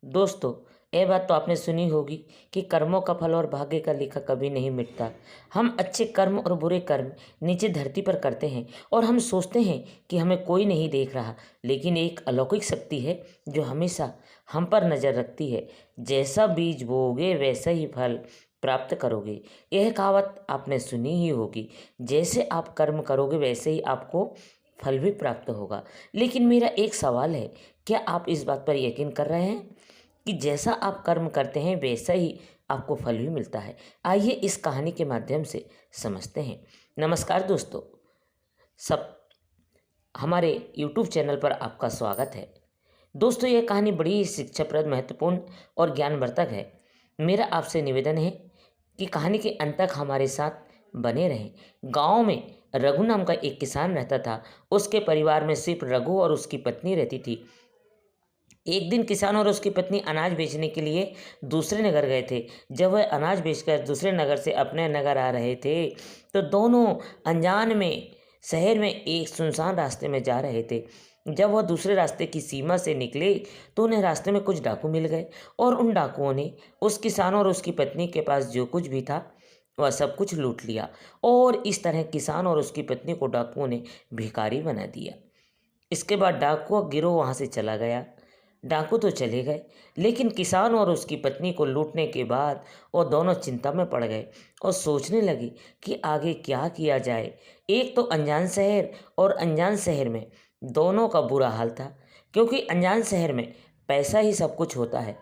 दोस्तों, यह बात तो आपने सुनी होगी कि कर्मों का फल और भाग्य का लेखा कभी नहीं मिटता। हम अच्छे कर्म और बुरे कर्म नीचे धरती पर करते हैं और हम सोचते हैं कि हमें कोई नहीं देख रहा, लेकिन एक अलौकिक शक्ति है जो हमेशा हम पर नज़र रखती है। जैसा बीज बोओगे वैसा ही फल प्राप्त करोगे। यह कहावत आपने सुनी ही होगी। जैसे आप कर्म करोगे वैसे ही आपको फल भी प्राप्त होगा। लेकिन मेरा एक सवाल है, क्या आप इस बात पर यकीन कर रहे हैं कि जैसा आप कर्म करते हैं वैसा ही आपको फल भी मिलता है? आइए इस कहानी के माध्यम से समझते हैं। नमस्कार दोस्तों, सब हमारे यूट्यूब चैनल पर आपका स्वागत है। दोस्तों, यह कहानी बड़ी शिक्षाप्रद, महत्वपूर्ण और ज्ञानवर्धक है। मेरा आपसे निवेदन है कि कहानी के अंत तक हमारे साथ बने रहें। गांव में रघु नाम का एक किसान रहता था। उसके परिवार में सिर्फ रघु और उसकी पत्नी रहती थी। एक दिन किसान और उसकी पत्नी अनाज बेचने के लिए दूसरे नगर गए थे। जब वह अनाज बेचकर दूसरे नगर से अपने नगर आ रहे थे, तो दोनों अनजान में शहर में एक सुनसान रास्ते में जा रहे थे। जब वह दूसरे रास्ते की सीमा से निकले, तो उन्हें रास्ते में कुछ डाकू मिल गए और उन डाकुओं ने उस किसान और उसकी पत्नी के पास जो कुछ भी था वह सब कुछ लूट लिया। और इस तरह किसान और उसकी पत्नी को डाकुओं ने भिखारी बना दिया। इसके बाद डाकुआ गिरोह वहाँ से चला गया। डाकू तो चले गए, लेकिन किसान और उसकी पत्नी को लूटने के बाद वो दोनों चिंता में पड़ गए और सोचने लगे कि आगे क्या किया जाए। एक तो अनजान शहर, और अनजान शहर में दोनों का बुरा हाल था, क्योंकि अनजान शहर में पैसा ही सब कुछ होता है।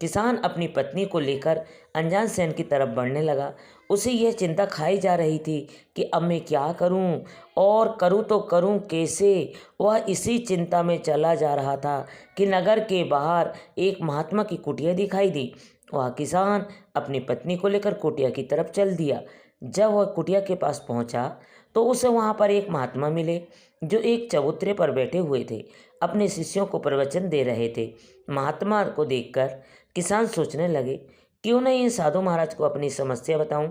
किसान अपनी पत्नी को लेकर अनजान शहर की तरफ बढ़ने लगा। उसे यह चिंता खाई जा रही थी कि अब मैं क्या करूं, और करूं तो करूं कैसे। वह इसी चिंता में चला जा रहा था कि नगर के बाहर एक महात्मा की कुटिया दिखाई दी। वह किसान अपनी पत्नी को लेकर कुटिया की तरफ चल दिया। जब वह कुटिया के पास पहुंचा, तो उसे वहां पर एक महात्मा मिले जो एक चबूतरे पर बैठे हुए थे, अपने शिष्यों को प्रवचन दे रहे थे। महात्मा को देखकर किसान सोचने लगे, क्यों नहीं इन साधु महाराज को अपनी समस्या बताऊं,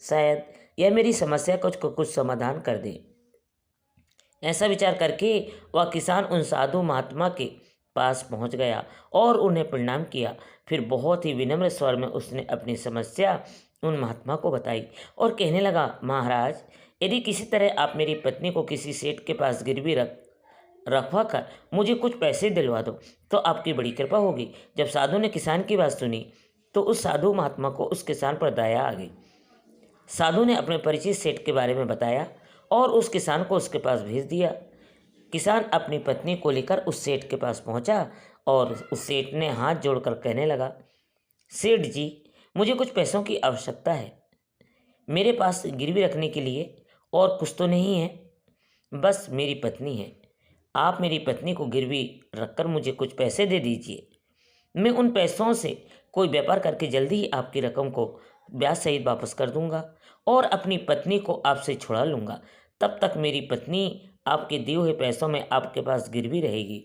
शायद यह मेरी समस्या को कुछ समाधान कर दे। ऐसा विचार करके वह किसान उन साधु महात्मा के पास पहुंच गया और उन्हें प्रणाम किया। फिर बहुत ही विनम्र स्वर में उसने अपनी समस्या उन महात्मा को बताई और कहने लगा, महाराज, यदि किसी तरह आप मेरी पत्नी को किसी सेठ के पास गिरवी रखवा कर मुझे कुछ पैसे दिलवा दो तो आपकी बड़ी कृपा होगी। जब साधु ने किसान की बात सुनी, तो उस साधु महात्मा को उस किसान पर दया आ गई। साधु ने अपने परिचित सेठ के बारे में बताया और उस किसान को उसके पास भेज दिया। किसान अपनी पत्नी को लेकर उस सेठ के पास पहुंचा और उस सेठ ने हाथ जोड़कर कहने लगा, सेठ जी, मुझे कुछ पैसों की आवश्यकता है। मेरे पास गिरवी रखने के लिए और कुछ तो नहीं है, बस मेरी पत्नी है। आप मेरी पत्नी को गिरवी रखकर मुझे कुछ पैसे दे दीजिए। मैं उन पैसों से कोई व्यापार करके जल्दी ही आपकी रकम को ब्याज सहित वापस कर दूंगा और अपनी पत्नी को आपसे छुड़ा लूंगा। तब तक मेरी पत्नी आपके दिए हुए पैसों में आपके पास गिरवी रहेगी।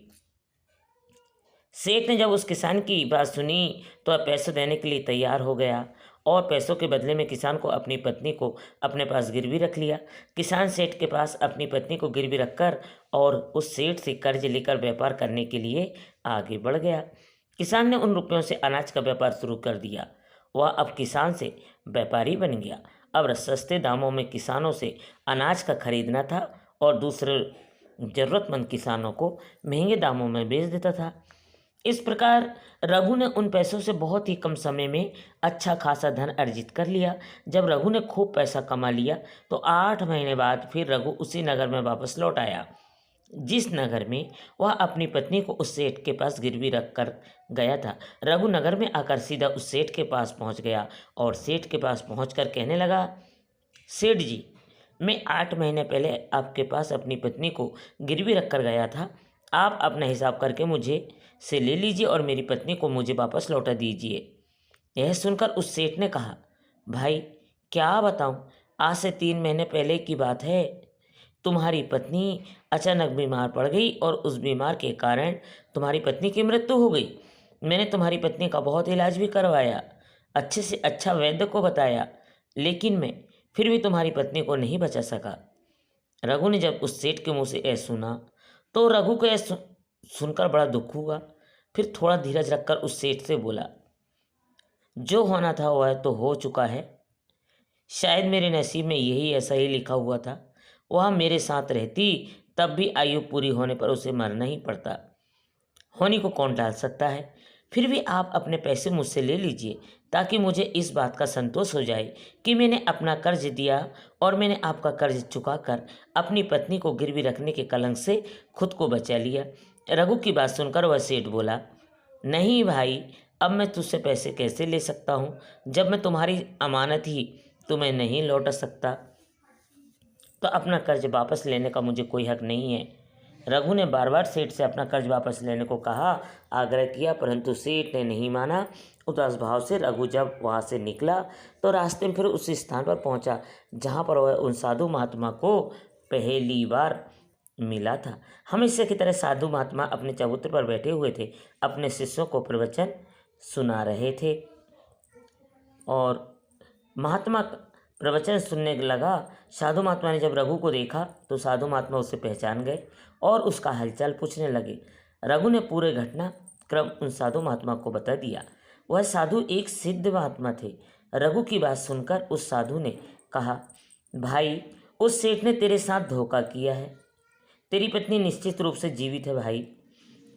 सेठ ने जब उस किसान की बात सुनी, तो वह पैसे देने के लिए तैयार हो गया और पैसों के बदले में किसान को अपनी पत्नी को अपने पास गिरवी रख लिया। किसान सेठ के पास अपनी पत्नी को गिरवी रखकर और उस सेठ से कर्ज लेकर व्यापार करने के लिए आगे बढ़ गया। किसान ने उन रुपयों से अनाज का व्यापार शुरू कर दिया। वह अब किसान से व्यापारी बन गया। अब सस्ते दामों में किसानों से अनाज का खरीदना था और दूसरे जरूरतमंद किसानों को महंगे दामों में बेच देता था। इस प्रकार रघु ने उन पैसों से बहुत ही कम समय में अच्छा खासा धन अर्जित कर लिया। जब रघु ने खूब पैसा कमा लिया, तो 8 महीने बाद फिर रघु उसी नगर में वापस लौट आया, जिस नगर में वह अपनी पत्नी को उस सेठ के पास गिरवी रख कर गया था। रघु नगर में आकर सीधा उस सेठ के पास पहुंच गया और सेठ के पास पहुंचकर कहने लगा, सेठ जी, मैं 8 महीने पहले आपके पास अपनी पत्नी को गिरवी रख कर गया था। आप अपना हिसाब करके मुझे से ले लीजिए और मेरी पत्नी को मुझे वापस लौटा दीजिए। यह सुनकर उस सेठ ने कहा, भाई, क्या बताऊं, आज से 3 महीने पहले की बात है। तुम्हारी पत्नी अचानक बीमार पड़ गई और उस बीमार के कारण तुम्हारी पत्नी की मृत्यु हो गई। मैंने तुम्हारी पत्नी का बहुत इलाज भी करवाया, अच्छे से अच्छा वैद्य को बताया, लेकिन मैं फिर भी तुम्हारी पत्नी को नहीं बचा सका। रघु ने जब उस सेठ के मुंह से यह सुना, तो रघु को यह सुनकर बड़ा दुख हुआ। फिर थोड़ा धीरज रखकर उस सेठ से बोला, जो होना था वह तो हो चुका है। शायद मेरे नसीब में यही ऐसा ही लिखा हुआ था। वह मेरे साथ रहती तब भी आयु पूरी होने पर उसे मरना ही पड़ता। होनी को कौन टाल सकता है। फिर भी आप अपने पैसे मुझसे ले लीजिए ताकि मुझे इस बात का संतोष हो जाए कि मैंने अपना कर्ज दिया और मैंने आपका कर्ज चुकाकर अपनी पत्नी को गिरवी रखने के कलंक से खुद को बचा लिया। रघु की बात सुनकर वह सेठ बोला, नहीं भाई, अब मैं तुझसे पैसे कैसे ले सकता हूँ जब मैं तुम्हारी अमानत ही तुम्हें नहीं लौटा सकता, तो अपना कर्ज वापस लेने का मुझे कोई हक नहीं है। रघु ने बार बार सेठ से अपना कर्ज वापस लेने को कहा, आग्रह किया, परंतु सेठ ने नहीं माना। उदास भाव से रघु जब वहाँ से निकला तो रास्ते में फिर उस स्थान पर पहुँचा जहाँ पर वह उन साधु महात्मा को पहली बार मिला था। हमेशा की तरह साधु महात्मा अपने चबूतरे पर बैठे हुए थे, अपने शिष्यों को प्रवचन सुना रहे थे और महात्मा प्रवचन सुनने लगा। साधु महात्मा ने जब रघु को देखा तो साधु महात्मा उसे पहचान गए और उसका हालचाल पूछने लगे। रघु ने पूरे घटना क्रम उन साधु महात्मा को बता दिया। वह साधु एक सिद्ध महात्मा थे। रघु की बात सुनकर उस साधु ने कहा, भाई, उस सेठ ने तेरे साथ धोखा किया है। तेरी पत्नी निश्चित रूप से जीवित है भाई।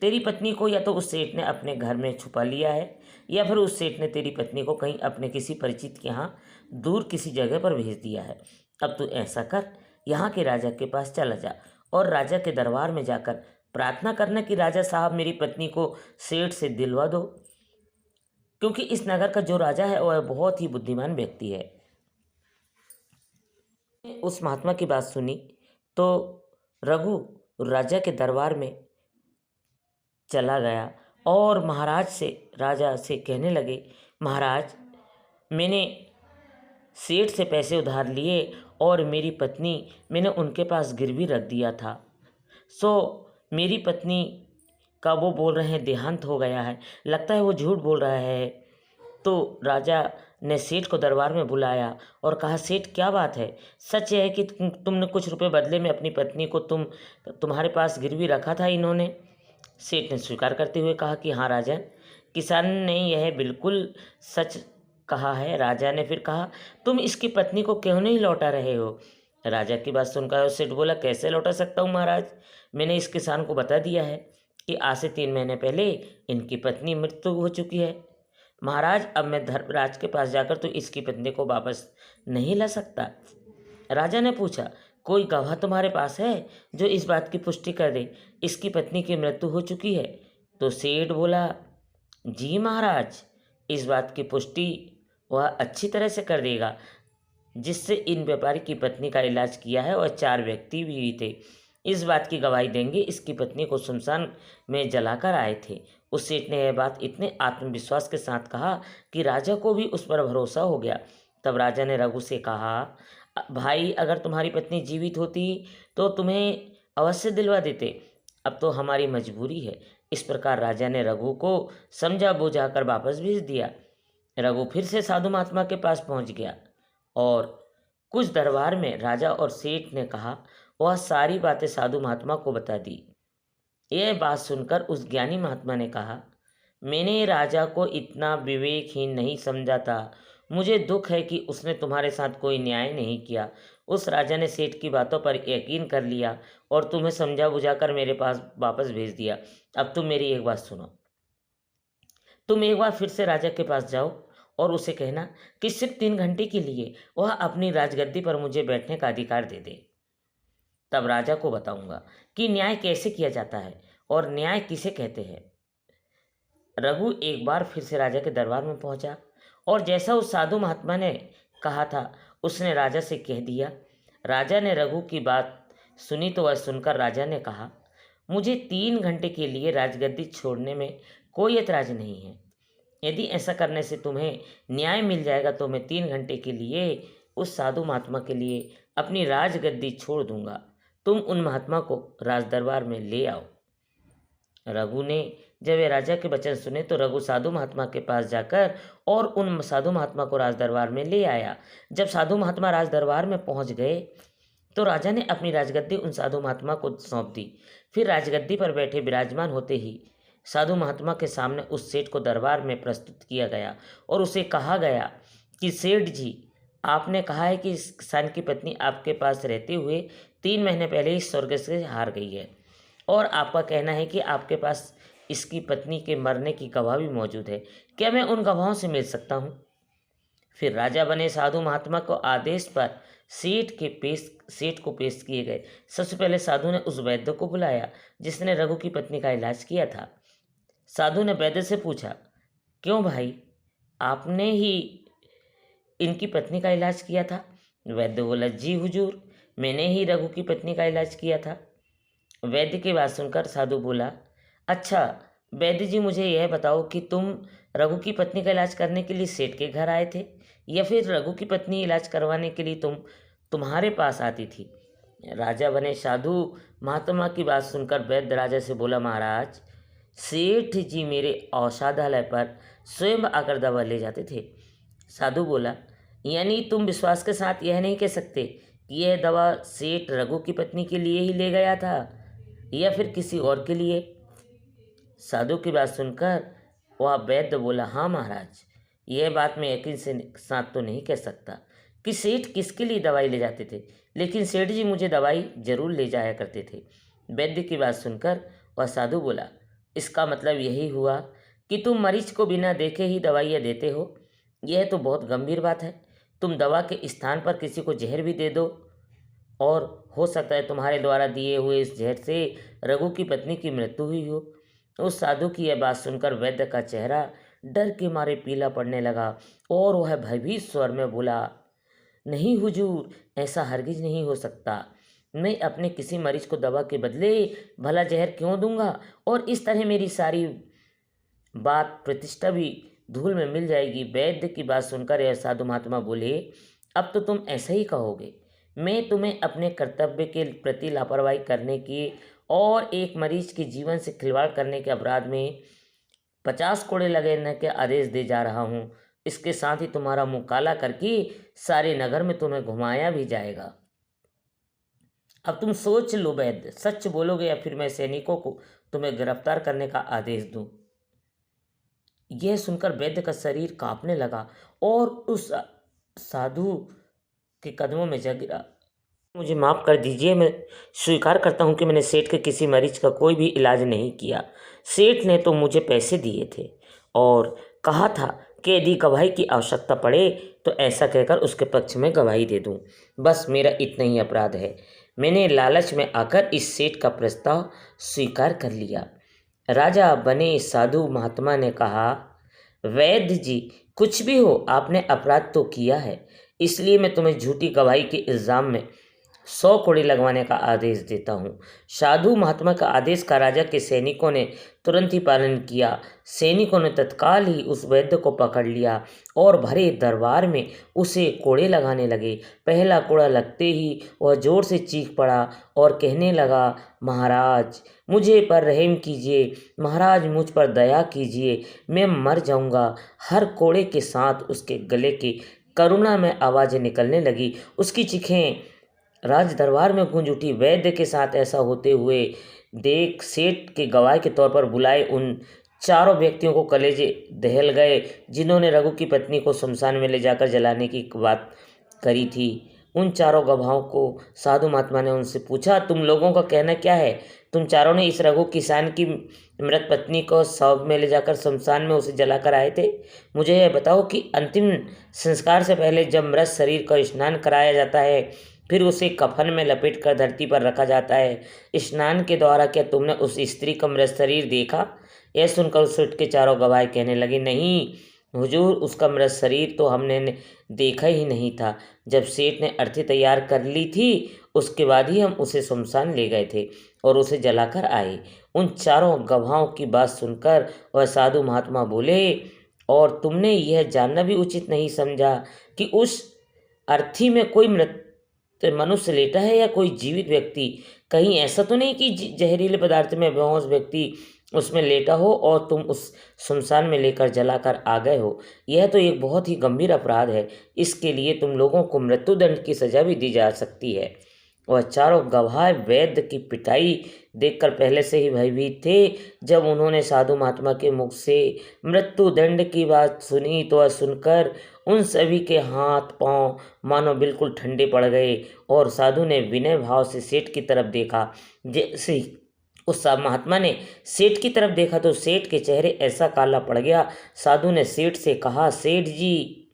तेरी पत्नी को या तो उस सेठ ने अपने घर में छुपा लिया है या फिर उस सेठ ने तेरी पत्नी को कहीं अपने किसी परिचित के यहाँ दूर किसी जगह पर भेज दिया है। अब तू ऐसा कर, यहाँ के राजा के पास चला जा और राजा के दरबार में जाकर प्रार्थना करना कि राजा साहब मेरी पत्नी को सेठ से दिलवा दो, क्योंकि इस नगर का जो राजा है वह बहुत ही बुद्धिमान व्यक्ति है। उस महात्मा की बात सुनी तो रघु राजा के दरबार में चला गया और राजा से कहने लगे, महाराज, मैंने सेठ से पैसे उधार लिए और मेरी पत्नी मैंने उनके पास गिरवी रख दिया था। सो मेरी पत्नी का वो बोल रहे हैं देहांत हो गया है, लगता है वो झूठ बोल रहा है। तो राजा ने सेठ को दरबार में बुलाया और कहा, सेठ क्या बात है, सच है कि तुमने कुछ रुपए बदले में अपनी पत्नी को तुम्हारे पास गिरवी रखा था इन्होंने? सेठ ने स्वीकार करते हुए कहा कि हाँ राजन, किसान ने यह बिल्कुल सच कहा है। राजा ने फिर कहा, तुम इसकी पत्नी को क्यों नहीं लौटा रहे हो? राजा की बात सुनकर सेठ बोला, कैसे लौटा सकता हूँ महाराज, मैंने इस किसान को बता दिया है कि आज से 3 महीने पहले इनकी पत्नी मृत्यु हो चुकी है। महाराज, अब मैं धर्मराज के पास जाकर तो इसकी पत्नी को वापस नहीं ला सकता। राजा ने पूछा, कोई गवाह तुम्हारे पास है जो इस बात की पुष्टि कर दे इसकी पत्नी की मृत्यु हो चुकी है? तो सेठ बोला, जी महाराज, इस बात की पुष्टि वह अच्छी तरह से कर देगा। जिससे इन व्यापारी की पत्नी का इलाज किया है वह 4 व्यक्ति भी थे, इस बात की गवाही देंगे इसकी पत्नी को शमशान में जलाकर आए थे। उस सेठ ने यह बात इतने आत्मविश्वास के साथ कहा कि राजा को भी उस पर भरोसा हो गया। तब राजा ने रघु से कहा, भाई, अगर तुम्हारी पत्नी जीवित होती तो तुम्हें अवश्य दिलवा देते, अब तो हमारी मजबूरी है। इस प्रकार राजा ने रघु को समझा बुझाकर वापस भेज दिया। रघु फिर से साधु महात्मा के पास पहुंच गया और कुछ दरबार में राजा और सेठ ने कहा वह सारी बातें साधु महात्मा को बता दी। यह बात सुनकर उस ज्ञानी महात्मा ने कहा, मैंने राजा को इतना विवेकहीन नहीं समझा था। मुझे दुख है कि उसने तुम्हारे साथ कोई न्याय नहीं किया। उस राजा ने सेठ की बातों पर यकीन कर लिया और तुम्हें समझा बुझाकर मेरे पास वापस भेज दिया। अब तुम मेरी एक बात सुनो, तुम एक बार फिर से राजा के पास जाओ और उसे कहना कि सिर्फ 3 घंटे के लिए वह अपनी राजगद्दी पर मुझे बैठने का अधिकार दे दे। तब राजा को बताऊंगा कि न्याय कैसे किया जाता है और न्याय किसे कहते हैं। रघु एक बार फिर से राजा के दरबार में पहुंचा और जैसा उस साधु महात्मा ने कहा था उसने राजा से कह दिया। राजा ने रघु की बात सुनी तो वह सुनकर राजा ने कहा, मुझे 3 घंटे के लिए राजगद्दी छोड़ने में कोई एतराज नहीं है। यदि ऐसा करने से तुम्हें न्याय मिल जाएगा तो मैं 3 घंटे के लिए उस साधु महात्मा के लिए अपनी राजगद्दी छोड़ दूंगा। तुम उन महात्मा को राज दरबार में ले आओ। रघु ने जब ये राजा के वचन सुने तो रघु साधु महात्मा के पास जाकर और उन साधु महात्मा को राज दरबार में ले आया। जब साधु महात्मा राज दरबार में पहुंच गए तो राजा ने अपनी राजगद्दी उन साधु महात्मा को सौंप दी। फिर राजगद्दी पर बैठे विराजमान होते ही साधु महात्मा के सामने उस सेठ को दरबार में प्रस्तुत किया गया और उसे कहा गया कि सेठ जी, आपने कहा है कि इस किसान की पत्नी आपके पास रहते हुए 3 महीने पहले ही स्वर्ग से हार गई है और आपका कहना है कि आपके पास इसकी पत्नी के मरने की गवाह भी मौजूद है। क्या मैं उन गवाहों से मिल सकता हूँ? फिर राजा बने साधु महात्मा को आदेश पर सेठ को पेश किए गए। सबसे पहले साधु ने उस वैद्य को बुलाया जिसने रघु की पत्नी का इलाज किया था। साधु ने वैद्य से पूछा, क्यों भाई, आपने ही इनकी पत्नी का इलाज किया था? वैद्य बोला, जी हुजूर, मैंने ही रघु की पत्नी का इलाज किया था। वैद्य की बात सुनकर साधु बोला, अच्छा वैद्य जी, मुझे यह बताओ कि तुम रघु की पत्नी का इलाज करने के लिए सेठ के घर आए थे या फिर रघु की पत्नी इलाज करवाने के लिए तुम्हारे पास आती थी? राजा बने साधु महात्मा की बात सुनकर वैद्य राजा से बोला, महाराज, सेठ जी मेरे औषधालय पर स्वयं आकर दवा ले जाते थे। साधु बोला, यानी तुम विश्वास के साथ यह नहीं कह सकते कि यह दवा सेठ रघु की पत्नी के लिए ही ले गया था या फिर किसी और के लिए? साधु की बात सुनकर वह वैद्य बोला, हाँ महाराज, यह बात मैं यकीन से साथ तो नहीं कह सकता कि सेठ किसके लिए दवाई ले जाते थे, लेकिन सेठ जी मुझे दवाई जरूर ले जाया करते थे। वैद्य की बात सुनकर वह साधु बोला, इसका मतलब यही हुआ कि तुम मरीज को बिना देखे ही दवाइयाँ देते हो। यह तो बहुत गंभीर बात है। तुम दवा के स्थान पर किसी को जहर भी दे दो और हो सकता है तुम्हारे द्वारा दिए हुए इस जहर से रघु की पत्नी की मृत्यु हुई हो। उस साधु की यह बात सुनकर वैद्य का चेहरा डर के मारे पीला पड़ने लगा और वह भयभीत स्वर में बोला, नहीं हुजूर, ऐसा हरगिज नहीं हो सकता। मैं अपने किसी मरीज को दवा के बदले भला जहर क्यों दूंगा, और इस तरह मेरी सारी बात प्रतिष्ठा भी धूल में मिल जाएगी। वैद्य की बात सुनकर यह साधु महात्मा बोले, अब तो तुम ऐसा ही कहोगे। मैं तुम्हें अपने कर्तव्य के प्रति लापरवाही करने की और एक मरीज के जीवन से खिलवाड़ करने के अपराध में 50 कोड़े लगाने के आदेश दे जा रहा हूँ। इसके साथ ही तुम्हारा मुँह काला करके सारे नगर में तुम्हें घुमाया भी जाएगा। अब तुम सोच लो वैद्य, सच बोलोगे या फिर मैं सैनिकों को तुम्हें गिरफ्तार करने का आदेश दूं? यह सुनकर वैद्य का शरीर कांपने लगा और उस साधु के कदमों में जा गिरा। मुझे माफ़ कर दीजिए, मैं स्वीकार करता हूँ कि मैंने सेठ के किसी मरीज का कोई भी इलाज नहीं किया। सेठ ने तो मुझे पैसे दिए थे और कहा था कि यदि गवाही की आवश्यकता पड़े तो ऐसा कहकर उसके पक्ष में गवाही दे दूँ। बस मेरा इतना ही अपराध है। मैंने लालच में आकर इस सेठ का प्रस्ताव स्वीकार कर लिया। राजा बने साधु महात्मा ने कहा, वैद्य जी, कुछ भी हो, आपने अपराध तो किया है, इसलिए मैं तुम्हें झूठी गवाही के इल्ज़ाम में 100 कोड़े लगवाने का आदेश देता हूँ। साधु महात्मा का आदेश का राजा के सैनिकों ने तुरंत ही पालन किया। सैनिकों ने तत्काल ही उस वैद्य को पकड़ लिया और भरे दरबार में उसे कोड़े लगाने लगे। पहला कोड़ा लगते ही वह जोर से चीख पड़ा और कहने लगा, महाराज, मुझे पर रहम कीजिए, महाराज मुझ पर दया कीजिए, मैं मर जाऊंगा। हर कोड़े के साथ उसके गले की करुणा में आवाज़ें निकलने लगी। उसकी चीखें राज दरबार में गूंज उठी। वैद्य के साथ ऐसा होते हुए देख सेठ के गवाह के तौर पर बुलाए उन 4 व्यक्तियों को कलेजे दहल गए जिन्होंने रघु की पत्नी को शमशान में ले जाकर जलाने की बात करी थी। उन 4 गवाहों को साधु महात्मा ने उनसे पूछा, तुम लोगों का कहना क्या है? तुम चारों ने इस रघु किसान की मृत पत्नी को शव में ले जाकर शमशान में उसे जलाकर आए थे। मुझे यह बताओ कि अंतिम संस्कार से पहले जब मृत शरीर का स्नान कराया जाता है, फिर उसे कफन में लपेट कर धरती पर रखा जाता है, स्नान के द्वारा क्या तुमने उस स्त्री का मृत शरीर देखा? यह सुनकर उस सेठ के 4 गवाह कहने लगे, नहीं हुजूर, उसका मृत शरीर तो हमने देखा ही नहीं था। जब सेठ ने अर्थी तैयार कर ली थी उसके बाद ही हम उसे शमशान ले गए थे और उसे जलाकर आए। उन 4 गवाहों की बात सुनकर वह साधु महात्मा बोले, और तुमने यह जानना भी उचित नहीं समझा कि उस अर्थी में कोई मृत मनुष्य लेटा है या कोई जीवित व्यक्ति? कहीं ऐसा तो नहीं कि जहरीले पदार्थ में बेहोश व्यक्ति उसमें लेटा हो और तुम उस शमशान में लेकर जलाकर आ गए हो? यह तो एक बहुत ही गंभीर अपराध है। इसके लिए तुम लोगों को मृत्युदंड की सजा भी दी जा सकती है। वह चारों गवाह वैद्य की पिटाई देखकर पहले से ही भयभीत थे। जब उन्होंने साधु महात्मा के मुख से मृत्यु दंड की बात सुनी तो वह सुनकर उन सभी के हाथ पांव मानो बिल्कुल ठंडे पड़ गए और साधु ने विनय भाव से सेठ की तरफ देखा। जैसे ही उस महात्मा ने सेठ की तरफ देखा तो सेठ के चेहरे ऐसा काला पड़ गया। साधु ने सेठ से कहा, सेठ जी,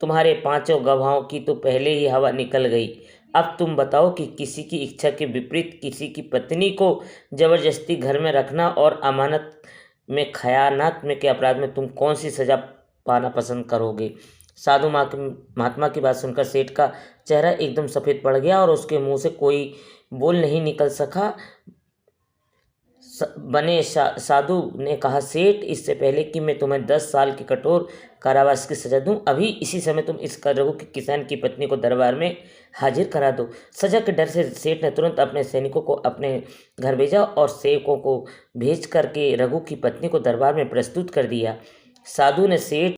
तुम्हारे पांचों गवाहों की तो पहले ही हवा निकल गई। अब तुम बताओ कि किसी की इच्छा के विपरीत किसी की पत्नी को जबरदस्ती घर में रखना और अमानत में खयानत में के अपराध में तुम कौन सी सजा पाना पसंद करोगे। साधु महात्मा की बात सुनकर सेठ का चेहरा एकदम सफ़ेद पड़ गया और उसके मुंह से कोई बोल नहीं निकल सका। साधु ने कहा, सेठ, इससे पहले कि मैं तुम्हें 10 साल की कठोर कारावास की सजा दूं, अभी इसी समय तुम इस रघु के किसान की पत्नी को दरबार में हाजिर करा दो। सजा के डर से सेठ ने तुरंत अपने सैनिकों को अपने घर भेजा और सेवकों को भेज करके रघु की पत्नी को दरबार में प्रस्तुत कर दिया। साधु ने सेठ